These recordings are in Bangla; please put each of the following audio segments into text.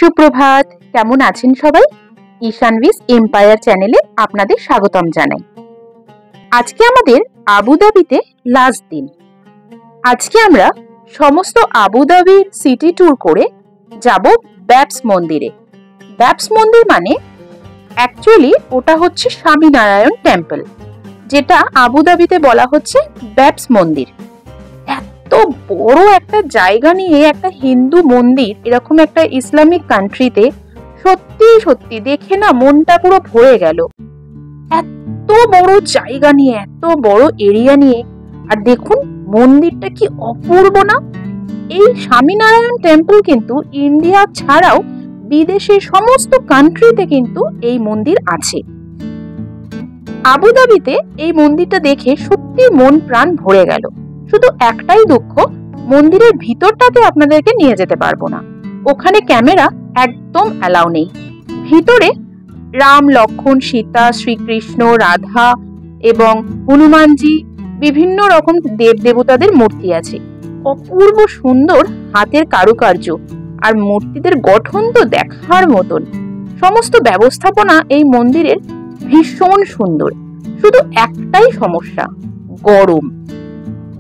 সুপ্রভাত, কেমন আছেন সবাই? ঈশানভিস এম্পায়ার চ্যানেলে আপনাদের স্বাগতম জানাই। আজকে আমাদের আবুধাবিতে লাস্ট দিন। আজকে আমরা সমস্ত আবুধাবির সিটি ট্যুর করে যাব ব্যাপস মন্দিরে। ব্যাপস মন্দির মানে অ্যাকচুয়ালি ওটা হচ্ছে স্বামীনারায়ণ টেম্পল, যেটা আবুধাবিতে বলা হচ্ছে ব্যাপস মন্দির। এত বড় একটা জায়গা নিয়ে একটা হিন্দু মন্দির এরকম একটা ইসলামিক কান্ট্রিতে সত্যি সত্যি দেখে না মনটা পুরো ভরে গেল। এত বড় জায়গা নিয়ে, এত বড় এরিয়া নিয়ে, আর দেখুন মন্দিরটা কি অপূর্ব না। এই স্বামীনারায়ণ টেম্পল কিন্তু ইন্ডিয়া ছাড়াও বিদেশের সমস্ত কান্ট্রিতে কিন্তু এই মন্দির আছে। আবুধাবিতে এই মন্দিরটা দেখে সত্যি মন প্রাণ ভরে গেল। শুধু একটাই দুঃখ, মন্দিরের ভিতরটাতে আপনাদেরকে নিয়ে যেতে পারবো না, ওখানে ক্যামেরা একদম অ্যালাউ নেই। ভিতরে রাম, লক্ষ্মণ, সীতা, শ্রীকৃষ্ণ, রাধা এবং হনুমানজি, বিভিন্ন রকম দেব দেবতাদের মূর্তি আছে। অপূর্ব সুন্দর হাতের কারুকার্য, আর মূর্তিদের গঠন তো দেখার মতন। সমস্ত ব্যবস্থাপনা এই মন্দিরের ভীষণ সুন্দর। শুধু একটাই সমস্যা, গরম।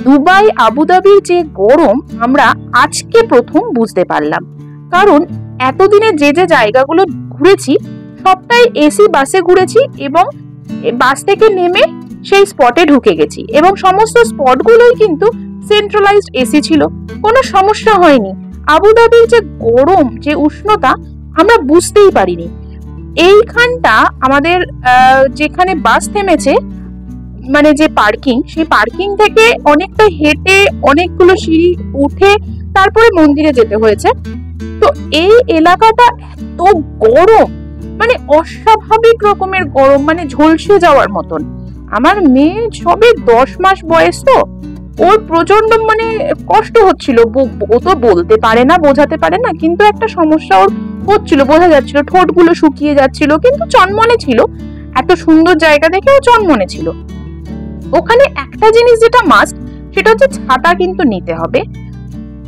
দুবাই আবুধাবির যে গরম আমরা আজকে প্রথম বুঝতে পারলাম, কারণ এতদিনে যে যে জায়গাগুলো ঘুরেছি সবটাই এসি বাসে ঘুরেছি এবং বাস থেকে নেমে সেই স্পটে ঢুকে গেছি, এবং সমস্ত স্পটগুলোই কিন্তু সেন্ট্রালাইজড এসি ছিল, কোনো সমস্যা হয়নি। আবুধাবির যে গরম, যে উষ্ণতা আমরা বুঝতেই পারিনি। এইখানটা আমাদের যেখানে বাস থেমেছে, মানে যে পার্কিং, সেই পার্কিং থেকে অনেকটা হেঁটে অনেকগুলো সিঁড়ি উঠে তারপরে মন্দিরে যেতে হয়েছে। তো এই এলাকাটা এত গরম, মানে অস্বাভাবিক রকমের গরম, মানে ঝলসে যাওয়ার মতন। আমার মেয়ে সবে 10 মাস বয়স, তো ওর প্রচন্ড মানে কষ্ট হচ্ছিল। ও তো বলতে পারে না, বোঝাতে পারে না, কিন্তু একটা সমস্যা ওর হচ্ছিল, বোঝা যাচ্ছিল। ঠোঁটগুলো শুকিয়ে যাচ্ছিল, কিন্তু চনমনে ছিল। এত সুন্দর জায়গা দেখে ও চনমনে ছিল। ওখানে একটা জিনিস যেটা মাস্ট, সেটা হচ্ছে ছাতা কিন্তু নিতে হবে।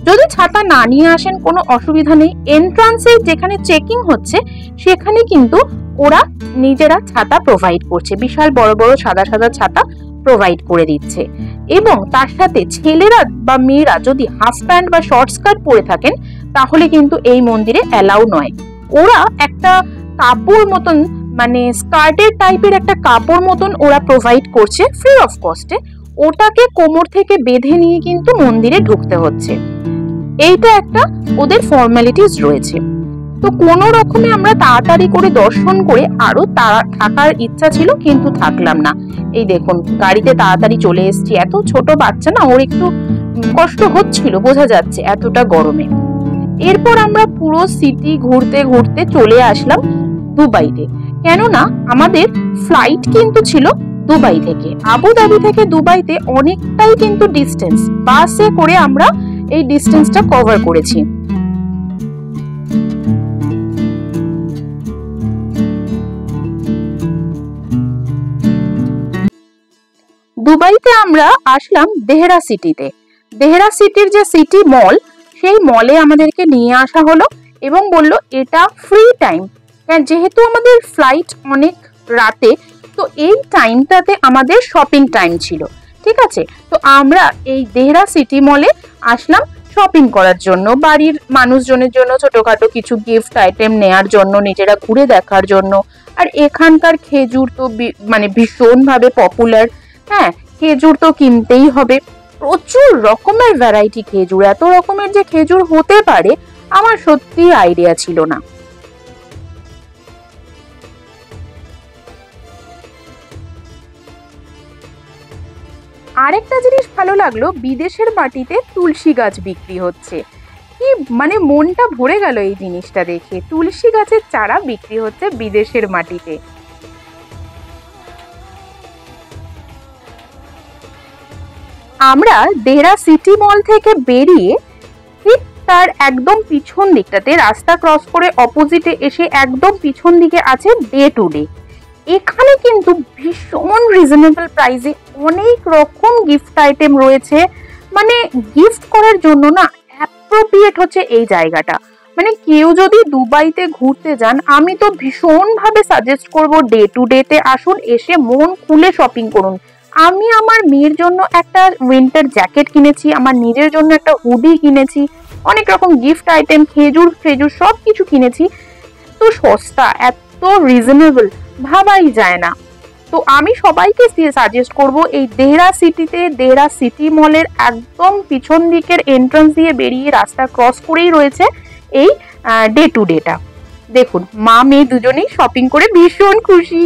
যদি ছাতা না নিয়ে আসেন কোনো অসুবিধা নেই, এন্ট্রান্সে যেখানে চেকিং হচ্ছে সেখানে কিন্তু ওরা নিজেরা ছাতা প্রোভাইড করছে, বিশাল বড় বড় সাদা সাদা ছাতা প্রোভাইড করে দিচ্ছে। এবং তার সাথে ছেলেরা বা মেয়েরা যদি হাফ প্যান্ট বা শর্ট স্কার্ট পরে থাকেন তাহলে কিন্তু এই মন্দিরে অ্যালাউ নয়। ওরা একটা কাপড় মতন, মানে স্কার্টের টাইপের একটা কাপড় মতন ওরা প্রোভাইড করছে ফ্রি অফ কস্টে। ওটাকে কোমর থেকে বেঁধে নিয়ে কিন্তু মন্দিরে ঢুকতে হচ্ছে। এইটা একটা ওদের ফর্মালিটিস রয়েছে। তো কোনো রকমে আমরা তাড়াতাড়ি করে দর্শন করে আরো থাকার ইচ্ছা ছিল, কিন্তু থাকলাম না। এই দেখুন গাড়িতে তাড়াতাড়ি চলে এসেছি। এত ছোট বাচ্চা না, ওর একটু কষ্ট হচ্ছিল, বোঝা যাচ্ছে এতটা গরমে। এরপর আমরা পুরো সিটি ঘুরতে ঘুরতে চলে আসলাম দুবাইতে, কেননা আমাদের ফ্লাইট কিন্তু ছিল দুবাই থেকে। আবুধাবি থেকে দুবাইতে অনেকটাই কিন্তু ডিস্টেন্স, বাসে করে আমরা এই ডিস্টেন্সটা কভার করেছি। দুবাইতে আমরা আসলাম দেহরা সিটিতে। দেহরা সিটির যে সিটি মল, সেই মলে আমাদেরকে নিয়ে আসা হলো এবং বলল এটা ফ্রি টাইম, যেহেতু আমাদের ফ্লাইট অনেক রাতে, তো এই টাইমটাতে আমাদের শপিং টাইম ছিল। ঠিক আছে, তো আমরা এই দেহরা সিটি মলে আসলাম শপিং করার জন্য, বাড়ির মানুষজনের জন্য ছোটখাটো কিছু গিফট আইটেম নেয়ার জন্য, নিজেরা ঘুরে দেখার জন্য। আর এখানকার খেজুর তো মানে ভীষণভাবে পপুলার। হ্যাঁ, খেজুর তো কিনতেই হবে, প্রচুর রকমের ভ্যারাইটি খেজুর। এত রকমের যে খেজুর হতে পারে আমার সত্যি আইডিয়া ছিল না। আরেকটা জিনিস ভালো লাগলো, বিদেশের মাটিতে তুলসী গাছ বিক্রি হচ্ছে। কি মানে মনটা ভরে গেল এই জিনিসটা দেখে। তুলসী গাছের চারা বিক্রি হচ্ছে বিদেশের মাটিতে। আমরা দেহরা সিটি মল থেকে বেরিয়ে ঠিক তার একদম পিছন দিকটাতে, রাস্তা ক্রস করে অপোজিটে এসে একদম পিছন দিকে আছে ডে টু ডে। এখানে কিন্তু ভীষণ রিজনেবল প্রাইসে অনেক রকম গিফট আইটেম রয়েছে। মানে গিফট করার জন্য না অ্যাপ্রোপ্রিয়েট হচ্ছে এই জায়গাটা। মানে কেউ যদি দুবাইতে ঘুরতে যান, আমি তো ভীষণ ভাবে সাজেস্ট করব ডে টু ডে তে আসুন, এসে মন খুলে শপিং করুন। আমি আমার মেয়ের জন্য একটা উইন্টার জ্যাকেট কিনেছি, আমার নিজের জন্য একটা হুডি কিনেছি, অনেক রকম গিফট আইটেম, খেজুর ফেজুর সবকিছু কিনেছি। এত সস্তা, এত রিজনেবল, ভাবাই যায় না। তো আমি সবাইকে সাজেস্ট করব এই দেহরা সিটিতে, দেহরা সিটি মলের একদম পিছন দিকের এন্ট্রান্স দিয়ে বেরিয়ে রাস্তা ক্রস করেই রয়েছে এই ডে টু ডেটা। দেখুন মা মেয়ে দুজনেই শপিং করে ভীষণ খুশি,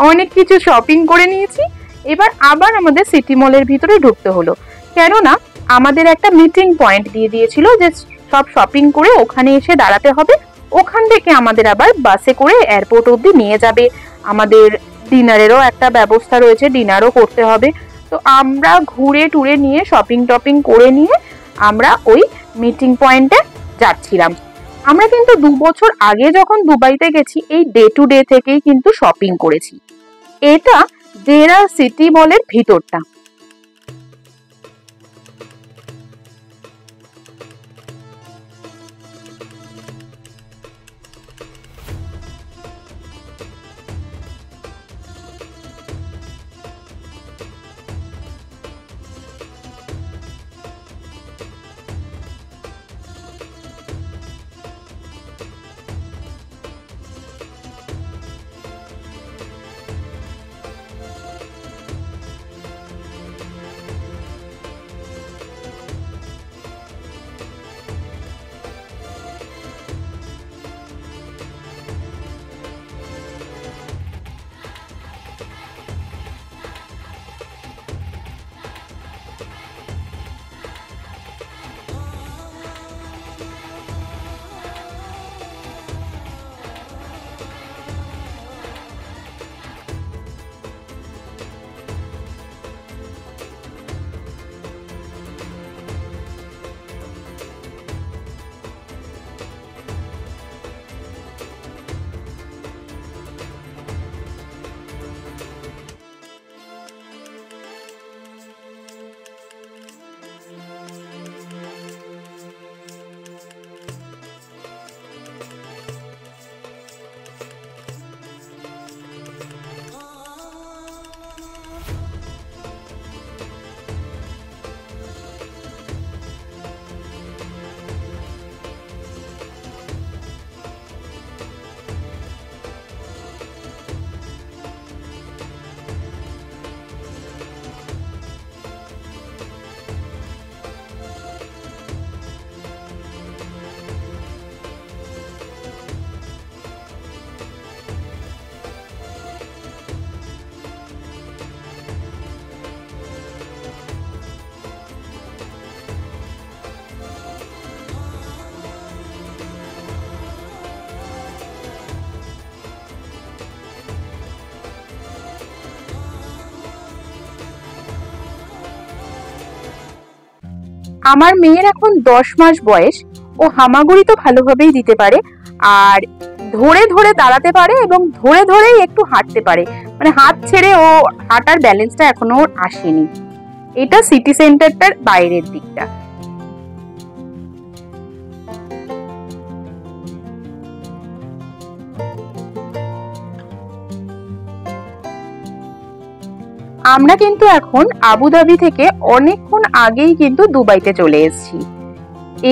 অনেক কিছু শপিং করে নিয়েছি। এবার আবার আমাদের সিটি মলের ভিতরে ঢুকতে হলো, কেননা আমাদের একটা মিটিং পয়েন্ট দিয়ে দিয়েছিল যে সব শপিং করে ওখানে এসে দাঁড়াতে হবে। ওখান থেকে আমাদের আবার বাসে করে এয়ারপোর্ট অবধি নিয়ে যাবে। আমাদের ডিনারেরও একটা ব্যবস্থা রয়েছে, ডিনারও করতে হবে। তো আমরা ঘুরে টুরে নিয়ে শপিং টপিং করে নিয়ে আমরা ওই মিটিং পয়েন্টে যাচ্ছিলাম। আমরা কিন্তু 2 বছর আগে যখন দুবাইতে গেছি এই ডে টু ডে থেকেই কিন্তু শপিং করেছি। এটা দেহরা সিটি মলের ভিতরটা। আমার মেয়ের এখন 10 মাস বয়স, ও হামাগুড়ি তো ভালোভাবেই দিতে পারে, আর ধরে ধরে দাঁড়াতে পারে এবং ধরে ধরেই একটু হাঁটতে পারে। মানে হাত ছেড়ে ও হাঁটার ব্যালেন্সটা এখনো ওর আসেনি। এটা সিটি সেন্টারটার বাইরের দিকটা। আমরা কিন্তু এখন আবুধাবি থেকে অনেকক্ষণ আগেই কিন্তু দুবাইতে চলে এসেছি।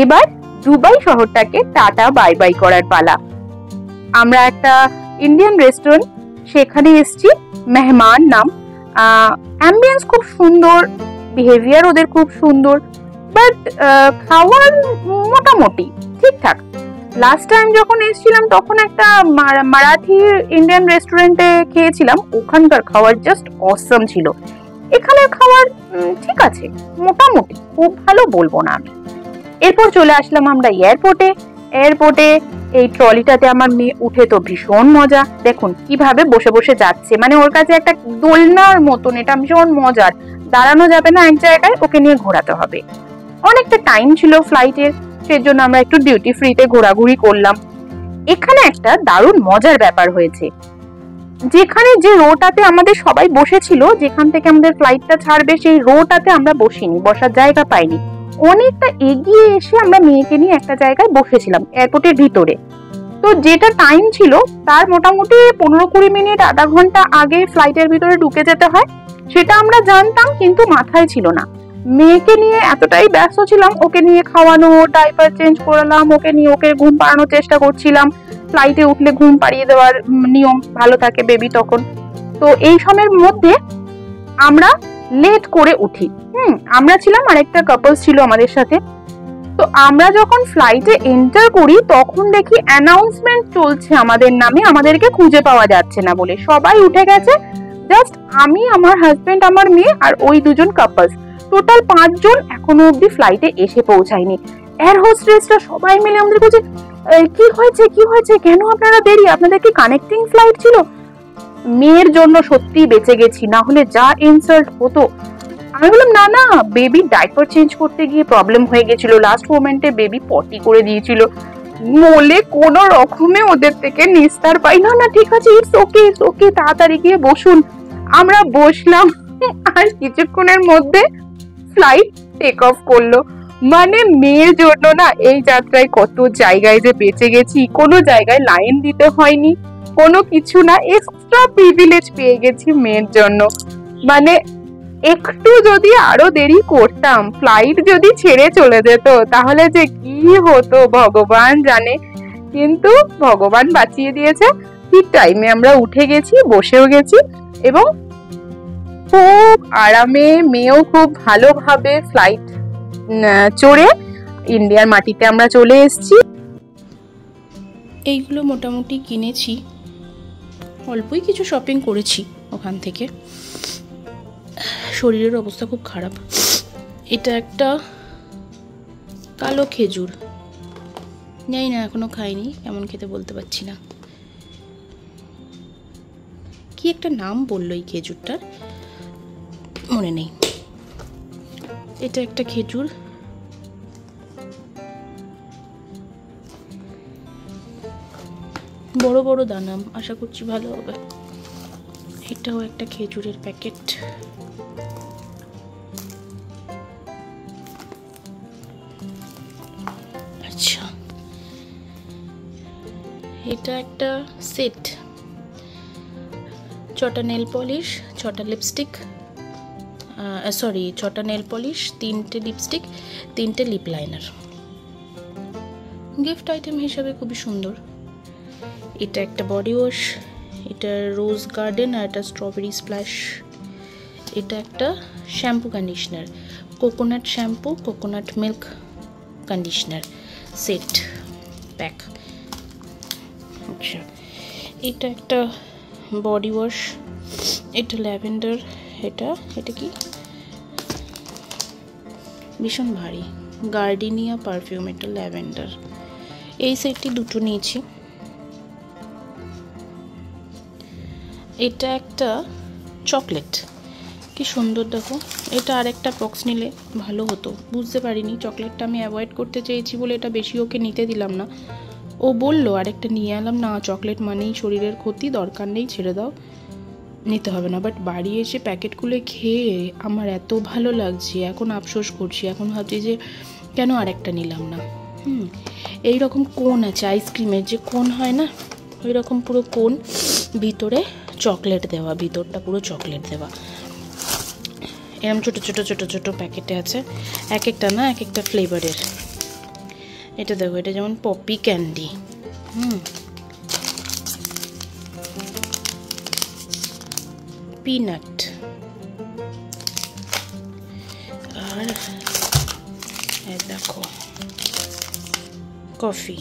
এবার দুবাই শহরটাকে টাটা বাই বাই করার পালা। আমরা একটা ইন্ডিয়ান রেস্টুরেন্ট সেখানে এসেছি, মেহমান নাম। অ্যাম্বিয়েন্স খুব সুন্দর, বিহেভিয়ার ওদের খুব সুন্দর, বাট খাওয়ার মোটামুটি ঠিকঠাক। লাস্ট টাইম যখন এসেছিলাম তখন একটা মারাঠি ইন্ডিয়ান রেস্টুরেন্টে খেয়েছিলাম, ওখানকার খাবার জাস্ট অসম ছিল। এখানের খাবার ঠিক আছে, মোটামুটি, খুব ভালো বলবো না আমি। এরপর চলে আসলাম আমরা এয়ারপোর্টে। এয়ারপোর্টে এই ট্রলিটাতে আমার মেয়ে উঠে তো ভীষণ মজা। দেখুন কিভাবে বসে বসে যাচ্ছে, মানে ওর কাছে একটা দোলনার মতন, এটা ভীষণ মজার। দাঁড়ানো যাবে না এক জায়গায়, ওকে নিয়ে ঘোরাতে হবে। অনেকটা টাইম ছিল ফ্লাইটের, সেজন্য আমরা একটু ডিউটি ফ্রিতে ঘোরাঘুরি করলাম। এখানে একটা দারুণ মজার ব্যাপার হয়েছে, যেখানে যে রোটাতে আমাদের সবাই বসেছিল, যেখান থেকে আমাদের ফ্লাইটটা ছাড়বে সেই রোটাতে আমরা বসিনি, বসার জায়গা পাইনি। অনেকটা এগিয়ে এসে আমরা মেয়েকে নিয়ে একটা জায়গায় বসেছিলাম এয়ারপোর্টের ভিতরে। তো যেটা টাইম ছিল তার মোটামুটি 15-20 মিনিট, আধা ঘন্টা আগে ফ্লাইটের ভিতরে ঢুকে যেতে হয়, সেটা আমরা জানতাম কিন্তু মাথায় ছিল না। মেয়েকে নিয়ে এতটাই ব্যস্ত ছিলাম, ওকে নিয়ে খাওয়ানো, ডাইপার চেঞ্জ করালাম, ওকে ঘুম পাড়ানোর চেষ্টা করছিলাম। ফ্লাইটে উঠলে ঘুম পাড়িয়ে দেওয়ার নিয়ম ভালো থাকে বেবি তখন। তো এই সময়ের মধ্যে আমরা লেট করে উঠি। আমরা ছিলাম, আরেকটা কাপলস ছিল আমাদের সাথে। তো আমরা যখন ফ্লাইটে এন্টার করি তখন দেখি অ্যানাউন্সমেন্ট চলছে আমাদের নামে, আমাদেরকে খুঁজে পাওয়া যাচ্ছে না বলে। সবাই উঠে গেছে, জাস্ট আমি, আমার হাজবেন্ড, আমার মেয়ে আর ওই দুজন কাপলস, টোটাল 5 জন এখনো অব্দি ফ্লাইটে এসে পৌঁছায়নি। এয়ার হোস্টেসরা সবাই মিলে আমাদের বলছে, কি হয়েছে, কেন আপনারা দেরি, আপনাদের কি কানেক্টিং ফ্লাইট ছিল? মেয়ের জন্য সত্যি বেঁচে গেছি, না হলে যা ইনসাল্ট হতো। আমি বললাম না, বেবি ডাইপার চেঞ্জ করতে গিয়ে প্রবলেম হয়ে গেছিল, লাস্ট মোমেন্টে বেবি পটি করে দিয়েছিল বলে কোনো রকমে ওদের থেকে নিস্তার পাই। না ঠিক আছে, ইটস ওকে, তাড়াতাড়ি গিয়ে বসুন। আমরা বসলাম, আর কিছুক্ষণের মধ্যে ফ্লাইট টেক অফ করলো। মানে মেয়ের জন্য না এই যাত্রায় কত জায়গায় যে বেঁচে গেছি, কোনো জায়গায় লাইন দিতে হয়নি, কোনো কিছু না, এক্সট্রা প্রিভিলেজ পেয়ে গেছি মেয়ের জন্য। মানে একটু যদি আরো দেরি করতাম, ফ্লাইট যদি ছেড়ে চলে যেত, তাহলে যে কি হতো ভগবান জানে। কিন্তু ভগবান বাঁচিয়ে দিয়েছে, ঠিক টাইমে আমরা উঠে গেছি, বসেও গেছি, এবং খুব আরামে, মেয়েও খুব ভালোভাবে ফ্লাইট চড়ে ইন্ডিয়ার মাটিতে আমরা চলে এসেছি। এইগুলো মোটামুটি কিনেছি, অল্পই কিছু শপিং করেছি ওখান থেকে। শরীরের অবস্থা খুব খারাপ। এটা একটা কালো খেজুর, জানি না এখনো খাইনি, কেমন খেতে বলতে পারছি না। কি একটা নাম বললো এই খেজুরটার, মনে নেই। এটা একটা খেজুর, বড় বড় দানা, আশা করছি ভালো হবে। এটাও একটা খেজুরের প্যাকেট। আচ্ছা, এটা একটা সেট, 6টা নেল পলিশ, 6টা লিপস্টিক, 6টা নেল পলিশ, 3টে লিপস্টিক, 3টে লিপ লাইনার। গিফট আইটেম হিসাবে খুবই সুন্দর। এটা একটা বডি ওয়াশ, এটা রোজ গার্ডেন আর এটা স্ট্রবেরি স্প্ল্যাশ। এটা একটা shampoo conditioner, coconut shampoo, coconut milk conditioner set pack. আচ্ছা, এটা একটা বডি ওয়াশ, এটা ল্যাভেন্ডার, এটা কি ভীষণ ভারী, গার্ডেনিয়া পারফিউম, এটা ল্যাভেন্ডার। এই সেটটি দুটো নিয়েছি। এটা একটা চকলেট, কি সুন্দর দেখো। এটা আরেকটা বক্স নিলে ভালো হতো, বুঝতে পারিনি। চকলেটটা আমি অ্যাভয়েড করতে চেয়েছি বলে এটা বেশি ওকে নিতে দিলাম না। ও বললো আরেকটা নিয়ে এলাম, না চকলেট মানেই শরীরের ক্ষতি, দরকার নেই, ছেড়ে দাও, নিতে হবে না। বাট বাড়ি এসে প্যাকেট খুলে খেয়ে আমার এত ভালো লাগছে, এখন আফসোস করছি, এখন ভাবছি যে কেন আরেকটা নিলাম না। এইরকম কোন আছে, আইসক্রিমের যে কোন হয় না, ওই রকম পুরো কোন, ভিতরে চকলেট দেওয়া, ভিতরটা পুরো চকলেট দেওয়া, এরকম ছোটো ছোটো ছোটো ছোটো প্যাকেটে আছে, এক একটা না এক একটা ফ্লেভারের। এটা দেখো, এটা যেমন পপি ক্যান্ডি, পিনাট, আর দেখো কফি।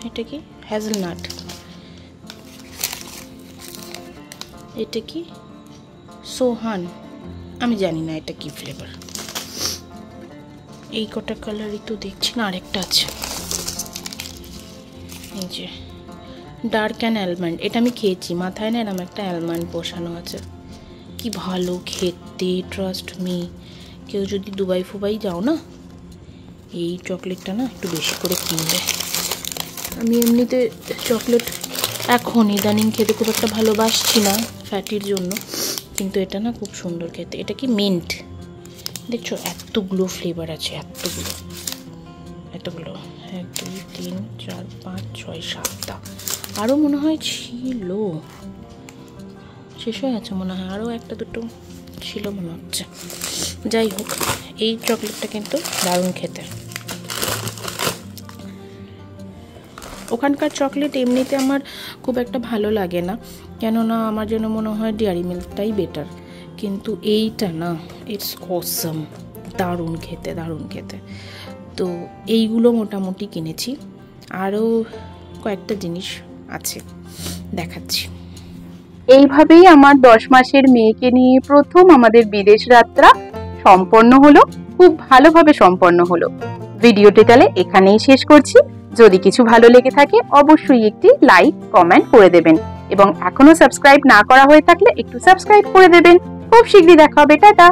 এটা কি হ্যাজেলনাট, এটা কি সোহান, আমি জানি না এটা কি ফ্লেভার। এই কটা কালারই তো দেখছি না, আরেকটা আছে এই যে ডার্ক অ্যান্ড অ্যালমন্ড। এটা আমি খেয়েছি, মাথায় না এরকম একটা অ্যালমন্ড বসানো আছে, কি ভালো খেতে, ট্রাস্ট মি। কেউ যদি দুবাই ফুবাই যাও না, এই চকলেটটা না একটু বেশি করে কিনবে। আমি এমনিতে চকলেট এখন ইদানিং খেতে খুব একটা ভালোবাসছি না ফ্যাটির জন্য, কিন্তু এটা না খুব সুন্দর খেতে। এটা কি মিন্ট, দেখছো এতগুলো ফ্লেভার আছে, এতগুলো 1 2 3 4 5 6 7টা, আরও মনে হয় ছিল, শেষ হয়ে গেছে মনে হয়, আরও 1 2 ছিল মনে হচ্ছে। যাই হোক, এই চকলেটটা কিন্তু দারুণ খেতে। ওখানকার চকলেট এমনিতে আমার খুব একটা ভালো লাগে না, কেননা আমার যেন মনে হয় ডেয়ারি মিল্কটাই বেটার, কিন্তু এইটা না, ইটস অসম, দারুণ খেতে, দারুণ খেতে। তো এইগুলো মোটামুটি কিনেছি, আরও কয়েকটা জিনিস আছে, দেখাচ্ছি। এইভাবেই আমার 10 মাসের মেয়েকে নিয়ে প্রথম আমাদের বিদেশ যাত্রা সম্পন্ন হলো, খুব ভালোভাবে সম্পন্ন হলো। ভিডিওটি তাহলে এখানেই শেষ করছি। যদি কিছু ভালো লেগে থাকে অবশ্যই একটি লাইক কমেন্ট করে দেবেন, এবং এখনো সাবস্ক্রাইব না করা হয়ে থাকলে একটু সাবস্ক্রাইব করে দেবেন। খুব শীঘ্রই দেখা হবে, টাটা।